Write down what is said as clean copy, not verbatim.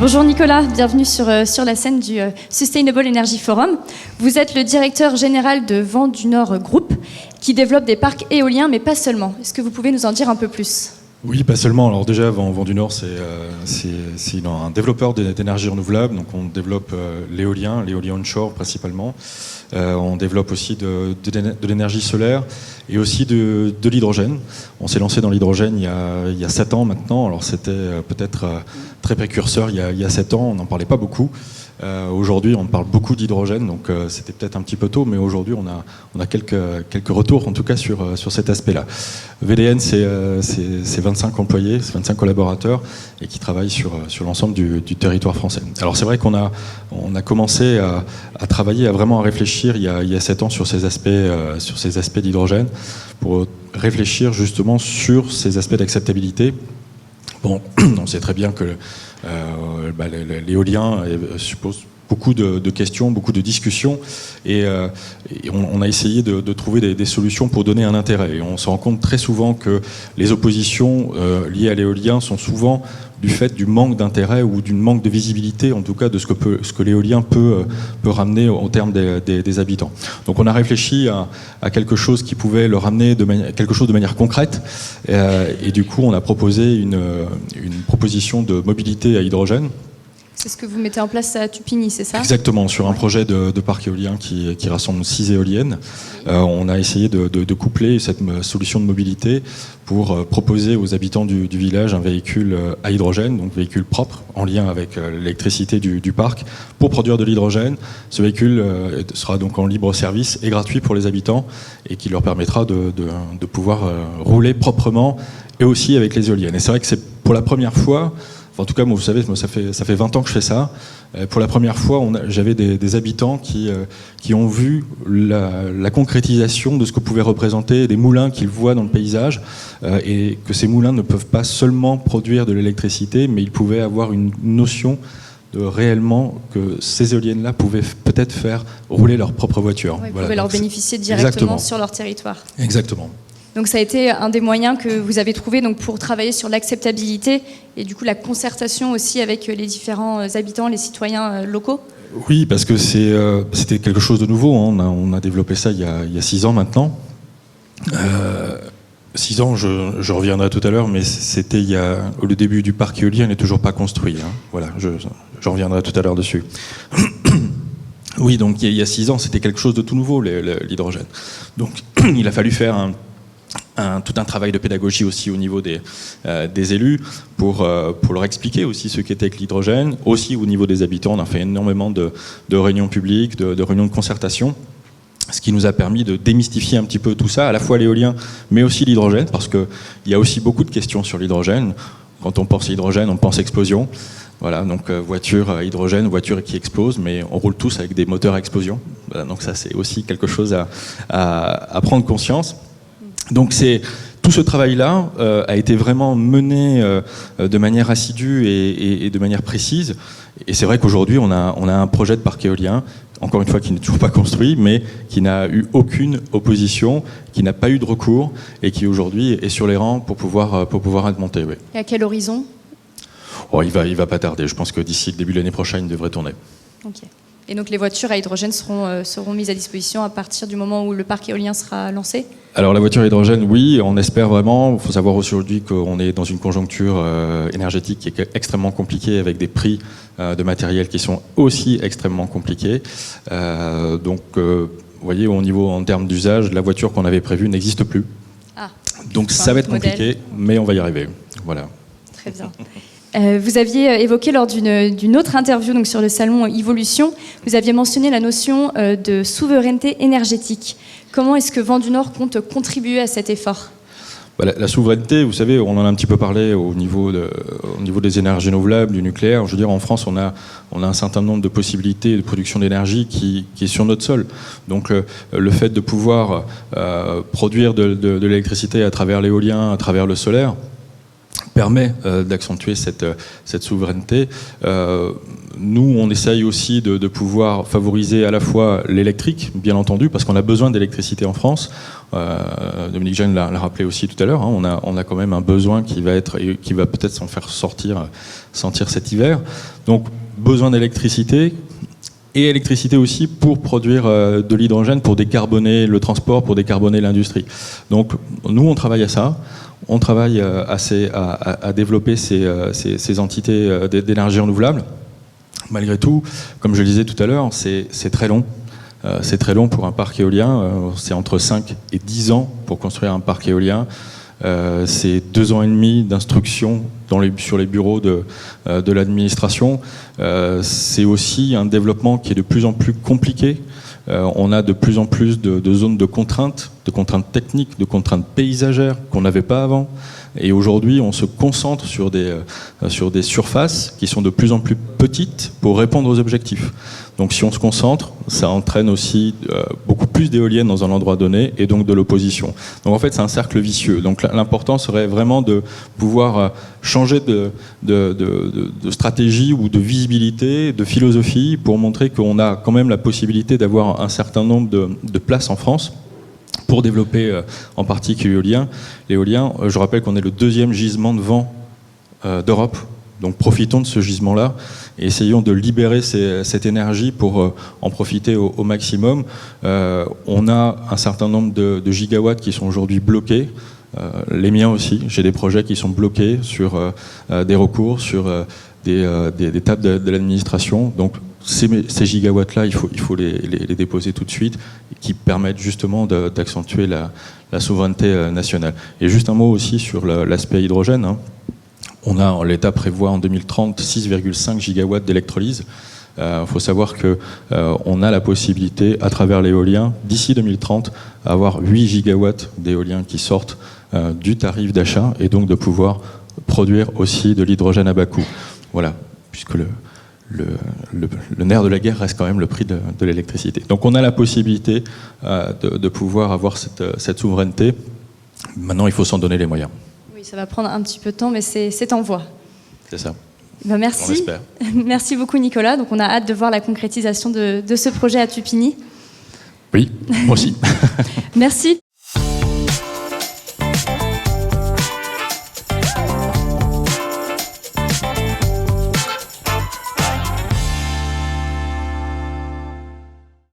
Bonjour Nicolas, bienvenue sur la scène du Sustainable Energy Forum. Vous êtes le directeur général de Vent du Nord Group qui développe des parcs éoliens, mais pas seulement. Est-ce que vous pouvez nous en dire un peu plus ? Oui, pas seulement. Alors déjà, Vent du Nord, c'est un développeur d'énergie renouvelable. Donc on développe l'éolien onshore principalement. On développe aussi de l'énergie solaire et aussi de l'hydrogène. On s'est lancé dans l'hydrogène il y a 7 ans maintenant. Alors c'était peut-être très précurseur il y a 7 ans, on n'en parlait pas beaucoup. Aujourd'hui, on parle beaucoup d'hydrogène, donc c'était peut-être un petit peu tôt, mais aujourd'hui, on a quelques retours, en tout cas, sur cet aspect-là. VDN, c'est 25 employés, c'est 25 collaborateurs, et qui travaillent sur l'ensemble du territoire français. Alors c'est vrai qu'on a commencé à travailler, à vraiment réfléchir il y a 7 ans sur ces aspects d'hydrogène, pour réfléchir justement sur ces aspects d'acceptabilité. Bon, on sait très bien que l'éolien suppose beaucoup de questions, beaucoup de discussions, et on a essayé de trouver des solutions pour donner un intérêt. Et on se rend compte très souvent que les oppositions liées à l'éolien sont souvent du fait du manque d'intérêt ou du manque de visibilité, en tout cas de ce que l'éolien peut ramener au terme des habitants. Donc on a réfléchi à quelque chose qui pouvait le ramener quelque chose de manière concrète, et du coup on a proposé une proposition de mobilité à hydrogène. C'est ce que vous mettez en place à Tupigny, c'est ça ? Exactement, sur un projet de parc éolien qui rassemble 6 éoliennes. On a essayé de coupler cette solution de mobilité pour proposer aux habitants du village un véhicule à hydrogène, donc véhicule propre, en lien avec l'électricité du parc, pour produire de l'hydrogène. Ce véhicule sera donc en libre service et gratuit pour les habitants, et qui leur permettra de pouvoir rouler proprement, et aussi avec les éoliennes. Et c'est vrai que c'est pour la première fois. En tout cas, moi, vous savez, ça fait 20 ans que je fais ça. Pour la première fois, j'avais des habitants qui ont vu la concrétisation de ce que pouvaient représenter des moulins qu'ils voient dans le paysage, et que ces moulins ne peuvent pas seulement produire de l'électricité, mais ils pouvaient avoir une notion de réellement que ces éoliennes-là pouvaient peut-être faire rouler leur propre voiture. Ouais, ils pouvaient leur bénéficier directement sur leur territoire. Exactement. Donc ça a été un des moyens que vous avez trouvé donc, pour travailler sur l'acceptabilité et du coup la concertation aussi avec les différents habitants, les citoyens locaux. Oui, parce que c'était quelque chose de nouveau. Hein. On a développé ça il y a 6 ans maintenant. 6 ans, je reviendrai tout à l'heure, mais c'était le début du parc éolien n'est toujours pas construit. Hein. Voilà, je reviendrai tout à l'heure dessus. Oui, donc il y a 6 ans, c'était quelque chose de tout nouveau, l'hydrogène. Donc il a fallu faire tout un travail de pédagogie aussi au niveau des élus pour leur expliquer aussi ce qu'était que l'hydrogène. Aussi au niveau des habitants, on a fait énormément de réunions publiques, de réunions de concertation, ce qui nous a permis de démystifier un petit peu tout ça, à la fois l'éolien, mais aussi l'hydrogène, parce qu'il y a aussi beaucoup de questions sur l'hydrogène. Quand on pense hydrogène, on pense explosion. Voilà, donc voiture à hydrogène, voiture qui explose, mais on roule tous avec des moteurs à explosion. Voilà, donc ça, c'est aussi quelque chose à prendre conscience. Donc tout ce travail-là a été vraiment mené de manière assidue et de manière précise. Et c'est vrai qu'aujourd'hui, on a un projet de parc éolien, encore une fois, qui n'est toujours pas construit, mais qui n'a eu aucune opposition, qui n'a pas eu de recours, et qui aujourd'hui est sur les rangs pour pouvoir être monté. Oui. Et à quel horizon ? Il va pas tarder. Je pense que d'ici le début de l'année prochaine, il devrait tourner. Ok. Et donc les voitures à hydrogène seront mises à disposition à partir du moment où le parc éolien sera lancé ? Alors la voiture à hydrogène, oui, on espère vraiment. Il faut savoir aujourd'hui qu'on est dans une conjoncture énergétique qui est extrêmement compliquée, avec des prix de matériel qui sont aussi extrêmement compliqués. Donc, vous voyez, en termes d'usage, la voiture qu'on avait prévue n'existe plus. Ah, donc ça va être compliqué, mais on va y arriver. Voilà. Très bien. Vous aviez évoqué lors d'une autre interview donc sur le salon Evolution, vous aviez mentionné la notion de souveraineté énergétique. Comment est-ce que Vent du Nord compte contribuer à cet effort ? La souveraineté, vous savez, on en a un petit peu parlé au niveau des énergies renouvelables, du nucléaire. Je veux dire, en France, on a un certain nombre de possibilités de production d'énergie qui est sur notre sol. Donc le fait de pouvoir produire de l'électricité à travers l'éolien, à travers le solaire, permet d'accentuer cette souveraineté. Nous, on essaye aussi de pouvoir favoriser à la fois l'électrique, bien entendu, parce qu'on a besoin d'électricité en France. Dominique Jeanne l'a rappelé aussi tout à l'heure, hein, on a quand même un besoin qui va peut-être s'en faire sentir cet hiver. Donc, besoin d'électricité, et électricité aussi pour produire de l'hydrogène, pour décarboner le transport, pour décarboner l'industrie. Donc, nous, on travaille à ça. On travaille à développer ces entités d'énergie renouvelable. Malgré tout, comme je le disais tout à l'heure, c'est très long. C'est très long pour un parc éolien. C'est entre 5 et 10 ans pour construire un parc éolien. C'est 2 ans et demi d'instruction sur les bureaux de l'administration. C'est aussi un développement qui est de plus en plus compliqué. On a de plus en plus de zones de contraintes techniques, de contraintes paysagères qu'on n'avait pas avant. Et aujourd'hui, on se concentre sur des surfaces qui sont de plus en plus petites pour répondre aux objectifs. Donc si on se concentre, ça entraîne aussi beaucoup plus d'éoliennes dans un endroit donné et donc de l'opposition. Donc en fait, c'est un cercle vicieux. Donc l'important serait vraiment de pouvoir changer de stratégie ou de visibilité, de philosophie pour montrer qu'on a quand même la possibilité d'avoir un certain nombre de places en France pour développer en particulier l'éolien. Je rappelle qu'on est le 2e gisement de vent d'Europe. Donc profitons de ce gisement-là et essayons de libérer cette énergie pour en profiter au maximum. On a un certain nombre de gigawatts qui sont aujourd'hui bloqués. Les miens aussi. J'ai des projets qui sont bloqués sur des recours, sur des tables de l'administration. Donc ces gigawatts-là, il faut les déposer tout de suite, qui permettent justement d'accentuer la souveraineté nationale. Et juste un mot aussi sur l'aspect hydrogène. Hein. L'État prévoit en 2030 6,5 gigawatts d'électrolyse. Il faut savoir qu'on a la possibilité, à travers l'éolien, d'ici 2030, avoir 8 gigawatts d'éolien qui sortent du tarif d'achat et donc de pouvoir produire aussi de l'hydrogène à bas coût. Voilà, puisque le nerf de la guerre reste quand même le prix de l'électricité. Donc on a la possibilité de pouvoir avoir cette souveraineté. Maintenant, il faut s'en donner les moyens. Oui, ça va prendre un petit peu de temps, mais c'est en voie. C'est ça. Ben merci. On espère. Merci beaucoup, Nicolas. Donc on a hâte de voir la concrétisation de ce projet à Tupigny. Oui, moi aussi. Merci.